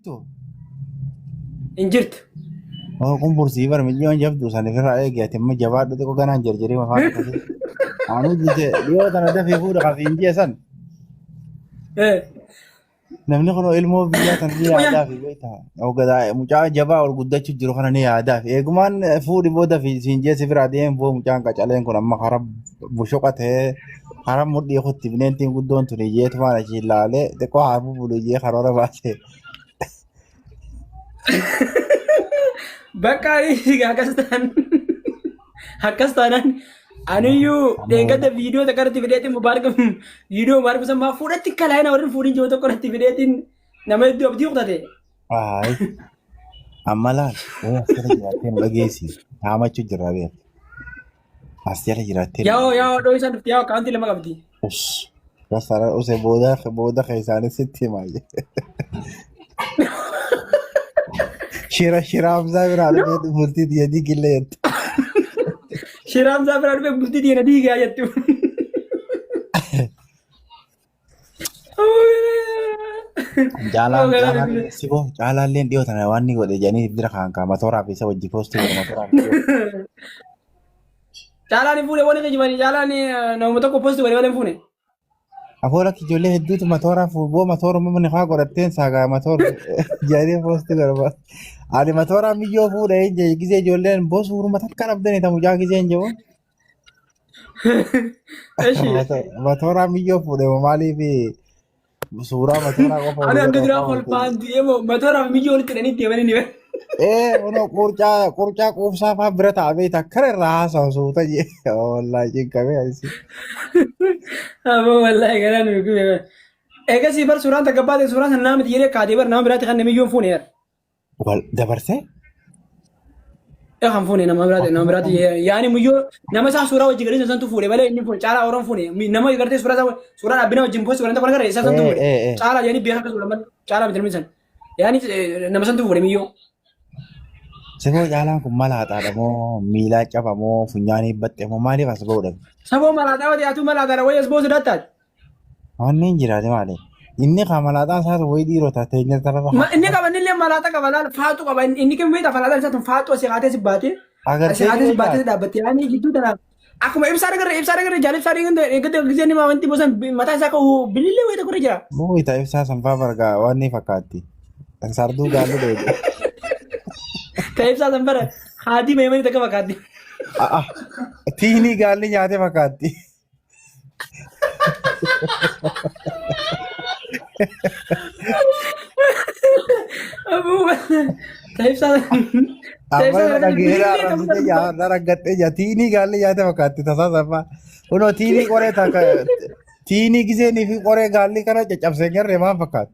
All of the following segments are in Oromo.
jirtu. انجرت Kun bursiifar milyoon jabdu san ofirraa eeggate amma jabaadhu xiqqoo ganaan jarjaree afaan akkasii. Anuu jite dhiyoo tana dafee fuudha qafiin ji'a san. ايه Namni kun ilmoo biyyaa tan ni ويا yaadaa fi beektaa. Mucaa jabaa ol guddachuu jiru kana ni yaadaa fi eegumaan fuudhi booda fi siin jeessi biraa deemu boo mucaan qacaleen kun amma karaa bushoqa ta'ee karaa mudhii kutti bineentiin guddoon tuni jeetu maal achi ilaalee xiqqoo haa bubulu jee karoora baasee. بقى ايه هكستان انيو دينغت فيديو تكرت فيديو مبارك فيديو مبارك بس ما فورت كلاينا ورن فورين جو تكرت فيديو نما دي ابدي وقتها Ay, amma laal asirra jiraattee nu dhageessi. Haamachuu jirra beeku. Asirra jiraattee nu يا دو يسان يا كانتي لما قبدي dhageessi. Gasaara usee booda keessaanis sitti himaa jee. Shira hamzaa biraa dhufee bultii diyyadii gilla jettu. شيرام زافر به بلدي دي ندي يا يتو Jaalaan siboo jaalaalleen dhiyoo tana waan ni godhe jedhanii bira kaan kaama tooraa fi isa wajji poostii godhe matooraa fi جالاني فوني وانا كجماني جالاني نوم تكو بوست ولا فوني afoora ijoollee hedduutu matooraa fi boo matoora uummanni faa godhatteen saagaa matoora jedhanii poostii godhe. Ani matooraa miyyoo fuudhee hin gisee ijoolleen boo suuruma takka dhabdanii tamu jaa gisee hin jiru. ايش Matooraa miyyoo fuudhee maaliif suuraa matooraa qofa انا walii عندي godhama دراهم البان دي ما ترى ميجي تني تبني Ono qurcaa quubsaa fa'aa bira taa'ee takkara irraa haasa'u suuta jee wallaahi cinqamee asii. ابو والله كلام يقول ايه سي بر سوران تقبات سوران نام ديره كادي بر نام برات خن ميجي فوني يار Wal dabarsee ايه خن فوني نام برات يعني ميجي نما سا سورا وجي غري سنتو فوني بلا اني فون چالا اورن فوني نما يغرتي سورا سورا ابينا وجي بوس سورا تقول غري سنتو فوني چالا يعني بيها سورا چالا بترمي يعني نما سنتو فوني ميجي siboo caalaan kun mala haxaadha moo miilaa caba moo funyaanii batte moo maaliif as ba'uudha? سبو مالا ودي اتو مالا دار ويس بوس داتات Wanni hin jiraate maali? Inni kan malaataan isaas wayii dhiirota teenya tarafa ما اني كمان اللي مالا كمان فاتو كمان اني كم ويتا فلا ساتو فاتو سيغاتي سباتي agartee سيغاتي سباتي beektaa? دابتي يعني جدو تنا akkuma ibsaa gara jaalib saa dhiigan eeggate gisee nima wanti bosan mataa isaa qabu bilillee wayita kore jira. Moo itaa ibsaa sanfaa bargaa wanni fakkaatti. Sarduu gaallu dheedhe. Ta'e ibsaa san bara haadii meemanii takka fakkaatti. Tiinii gaalli nyaate fakkaatti. Ta'e ibsaa Amma dhageeraa rabbite yaada raggadhee jira. Tiinii gaalli nyaate fakkaatti tasaa sanfaa. Kunoo tiinii qoree takka tiinii giseenii fi qoree gaalli kana caccabsee jarree maal fakkaatti?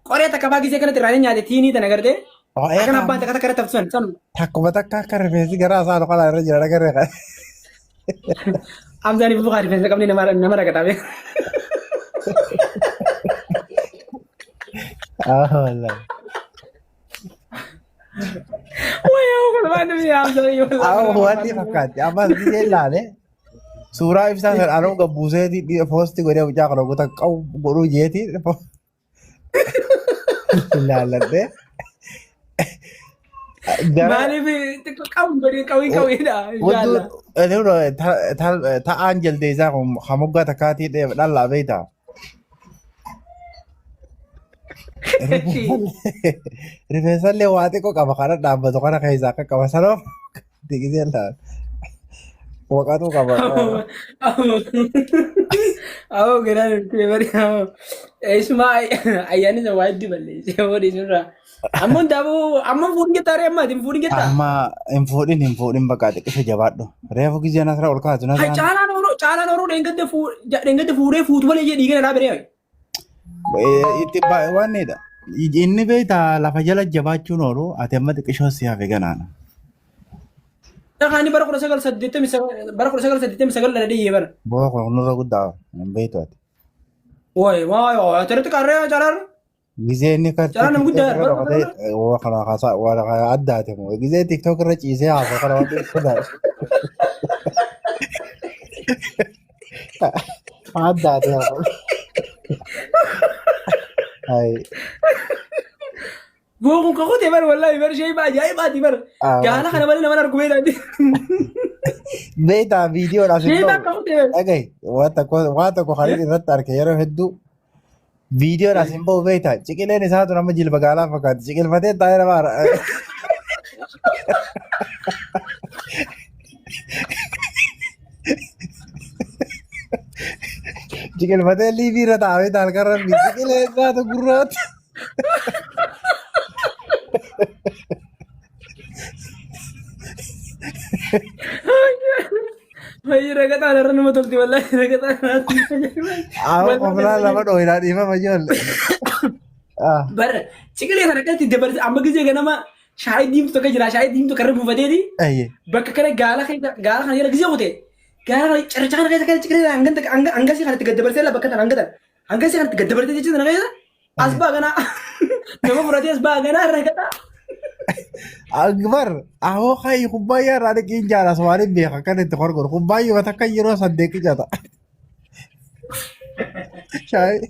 qoree takka baa gisee kanatti irraa nyaate tiinii tana gartee akkan abbaan takka takka irratti hafsan san Takkuma takka akka rifeensi garaa isaa dhoqalaa irra jira dhagarree kan. amzaanii fi bukaa rifeensa qabni nama ragataame. Wallaahi. Wayyaa kolmaan nuti amzaanii Wanni fakkaatti ammas gisee ilaale suuraa ibsaa kan anuu gabbuuseetii poostii godhee mucaa kana guutaa qabu godhuu jeetii ilaalladhee. maaliif qabu godhee qawiidha. Ta'aan jaldeessaa isaa kun hamuggaa takkaatii dhallaa beektaa. Rifeensallee waa xiqqoo qaba kana dhaabbatu kana keessaa akka qaba sanoo digisee ilaala. Waqatuu qaba. Awo garaan itti bari isma ayyaani isa waa itti balleessee boodii surraa. Ammoo daaboo amma fuudhin jettaa ree ammaati fuudhin jettaa. Amma hin fuudhin bakka xiqqisha jabaadhu. Reefu gisee nasara ol kaatu nasara. Caalaan oroo dheengadde fuudhee fuutu malee jedhii gana dhaabiree. Itti waanidha. Inni beektaa lafa jala jabaachuun oolu ati amma xiqqishoo si hafe ganaana. Dhaqaanii bara 1989 dhala dhiyyee bara. Bu'aa kun nurra guddaa hin beektu ati. Wayi waayoo asirratti qarree caalaan. Gisee inni Caalaan nama guddaa kana haasaa waan addaate moo gisee tiktook irra ciisee haasoo kana waan beekuudhaan. Addaate haasoo. هاي بوكم كخوتي بر والله بر شيء بقى جاي باتي بر قال انا بالي ما اركب هنا بيتا فيديو لازم شيء بقى تو كخوتي اجي واتكو خليل رتار كيرو هدو فيديو لازم بو بيتا شكله نسات رم جيل بقالا فقط شكل فتى داير مار شكل فتى اللي في رتاوي دال كرم شكله نسات قرات هاي رجعت على رن ما تلتي والله رجعت على आओ कमला लगा डोइरा दी में मजोल बर चिकले हरकत दबर अम्मा गिजे गना मा शायद दीम तो कजरा शायद दीम तो कर मुफदे दी अये बक करे गाला खाने गिजे होते गाला चरचा करे करे चिकले अंगन तक अंगा से खरत गदबर से ला बक अंगा अंगा से खरत गदबर से चिकले नगा असबा गना नमो मुरादी असबा गना रगता अकबर आओ खाई खुबाया राने की जाना सवारी बेखा करने तो खर कर खुबाई बता कई रो सद्दे की जाता शायद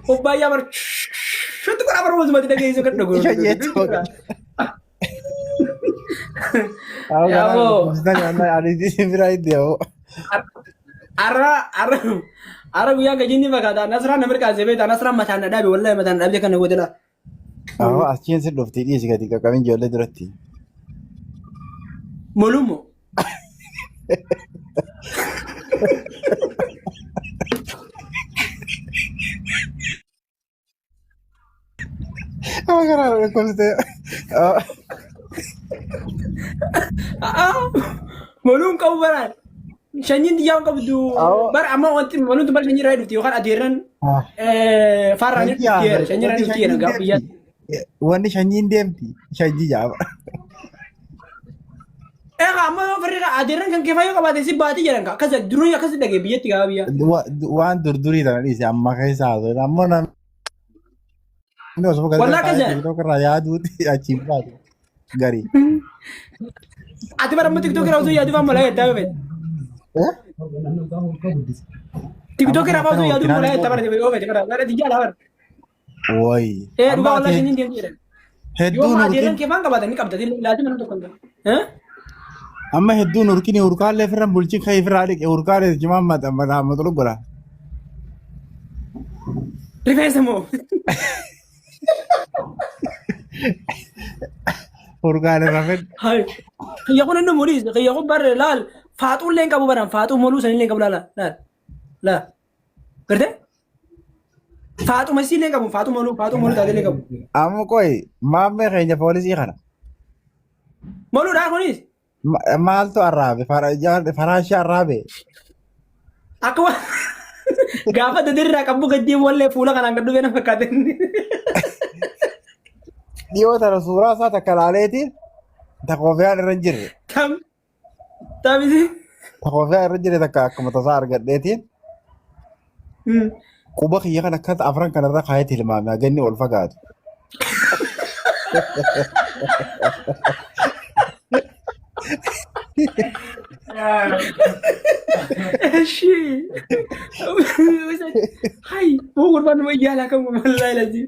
खुबाया बर शत करा बर मुझ मत लगे इसे कर दो ये तो आओ गाना उसना गाना आनी थी फिर आई दियो ara guyyaa gajinni fakkaata nasraan namir kaasee beektaa nasraan mataan dhadhaabe wallahi mataan dhaabde kana godhela आओ achiin sin dhufti dhiisi gadi qaqqabin ijoollee duratti molummo आओ गाना Kolte molum qabu baraan shanyiin xiyyaa qabdu bar amma wanti molumtu bar shanyii irraa dhufti yookaan adeerran faarraan dhufti shanyii irraa dhufti jedha gaafa biyyaatti. wanni shanyiin deemti shanyii jaaba Amma yoo farri adeerran kan keefaa yoo qabaate si baati jedhan akkas durii akkas dhagee biyyatti gaafa biyyaa. waan durdurii tana dhiisi amma keessa haasoo ammoo namni osoo Walaa akkas jedhan. galata irraa yaaduuti achiin baatu garii. Ati bara amma tiktookii irraa osoo yaaduu fa'aa malaa yaddaa yoo fedhe. TikTok kenapa tuh ya tuh mulai tabar tiba tiba tiba ada tiga lawan. Woi. Dua orang sini dia dia. Hedduu Yo nurkin adiran ke bang kabar ini kabar tadi lazim menentu kan. Hah? amma hedduu nurkin urkaalee firran bulchin kee firraa dhiqe urkaalee jimaan mata lubbura. Rifeensa moo? Urkaalee rafet. Hai. Kayak aku nendo mulis, kayak aku bar lal. Fatu leng kabu baran, fatu molu sani leng kabu lala. La. Kerja? Fatu masih leng kabu, fatu molu tadi leng kabu. Amma koy maammee keenya poolisii kana Molu dah kunis. maaltu arraabe faraashii arraabe Aku gafa dadirra kabu gadi walle fuula kana ngadu bena fakkaten. dhiyoo tana suuraa isaa takka laaleetiin takka koofiyaan irra hin jirre Tapi sih. takka koofiyaan irra jirre takka akkuma tasaa argadheetiin quba kiyya kan akkas afran kanarra kaayee tilmaame haganni ol fagaatu. Shit. Hai, mau korban mau iyalah kamu wallahi lazim.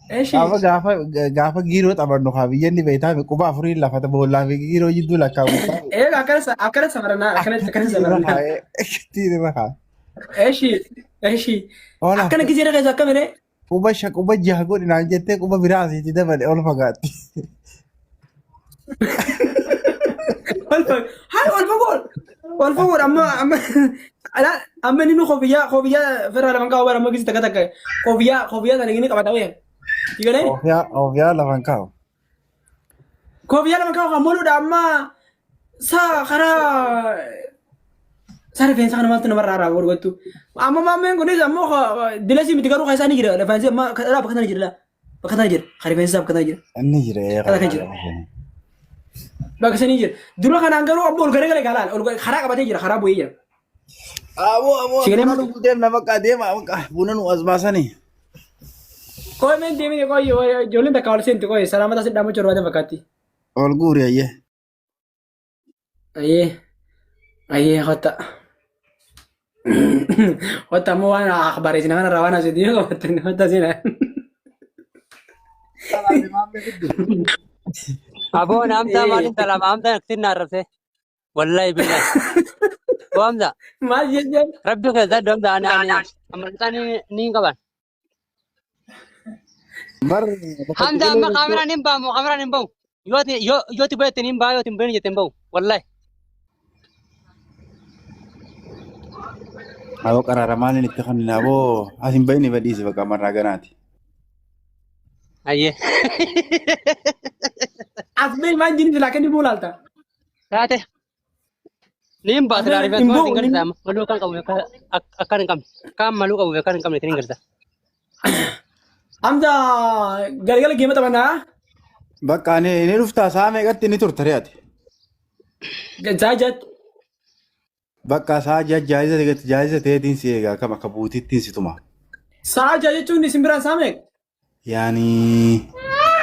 Gaafa gaafa giiroo taphannu haa biyyanni beektaa quba afurii lafata boollaa fi giiroo jidduu lakkaa'u. Akkana samarana, akkana samarana. Tiirra haa. Eshi. Akkana gizira keessa akka mere. Quba jaha godhinaan jettee quba biraa asiitti dabale ol fagaatti. Hai ol fagoo amma ninu kofiyaa ferra lafan kaa'u bara amma gisi takka kofiyaa sana gini qabata wayyan. Gimana? Ofiyaa lafan kaa'u. Kofiyaa lafan kaa'u kan moluudha amma karaa rifeensa kana maaltu namarraa raa gurgurtu. Amma maammeen kunis ammoo dilasi miti garuu kan isaanii jira rifeensi amma bakka tana jira bakka tana jira kan rifeensi bakka tana jira. Inni jira Bakka kan jira. Bakka sanii jira. Dura kanaan garuu ammoo ol garagalee gaalaan ol karaa qabatee jira karaa bu'ee jira. Shigalee malu deemna bakka deema buna nu as baasanii. Koi men deemee koi ijoolleen takka wal seentu koi salaamata si dhaamachuu barbaade fakkaatti. Ol guuri ayyee. Ayyee hotta. وتمو انا اخباري انا روانا زيدي وتزينا ابو نامتا مالين تلا مامتا كثير نعرفه والله بالله وامدا ما جد ربي كذا دوم انا امرتاني نين كمان مر حمدا ما كاميرا نيمبا مو كاميرا نيمبا يوتي بيت نيمبا يوتي بين يتنبو والله أبو قرارمان نتخن أبو أسم بيني بديس بقى مرة جناتي ايه عزمي ما جيني لكن دي بولالتا ساته نيمبا تلاري بس ما تنقل سام ملو كان كم أكان كم ملو كم أكان كم نتنقل سام حمزة قال جيمة تبعنا بقى أنا رفتا سامي قلت نتور ترياتي زاجت بقى ساجة جائزة تهدين سيجا كما كبوتي تنسي توما ساجة يجون نسمبران سامك يعني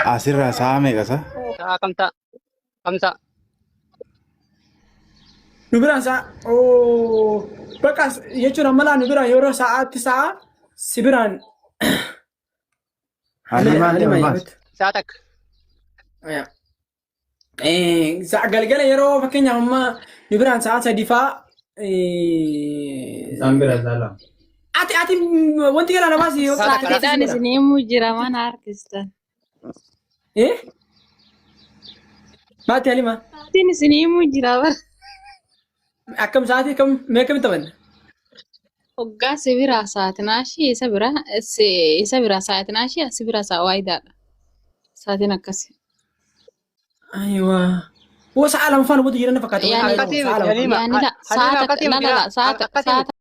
أسرع سامي كذا كم تا نبران سا أو بقى يجون عملا نبران يورو ساعات ساعة سبران هذه ما بس ساعتك قال يرو فكين هم نبران ساعات دفاع سامبرا زالا ati wanti kana namasi Saatiidhaan isiniimuu jira mana harkistan. maati halima Saatiin isiniimuu jira bara. akkam saati kam mee kam taban Hoggaa sibiraa saatinaashii isa biraa saatinaashii asi biraa saa waayidaadha. Saatiin akkasi. aywa wo saala mfano botu jirana fakata Yani la saata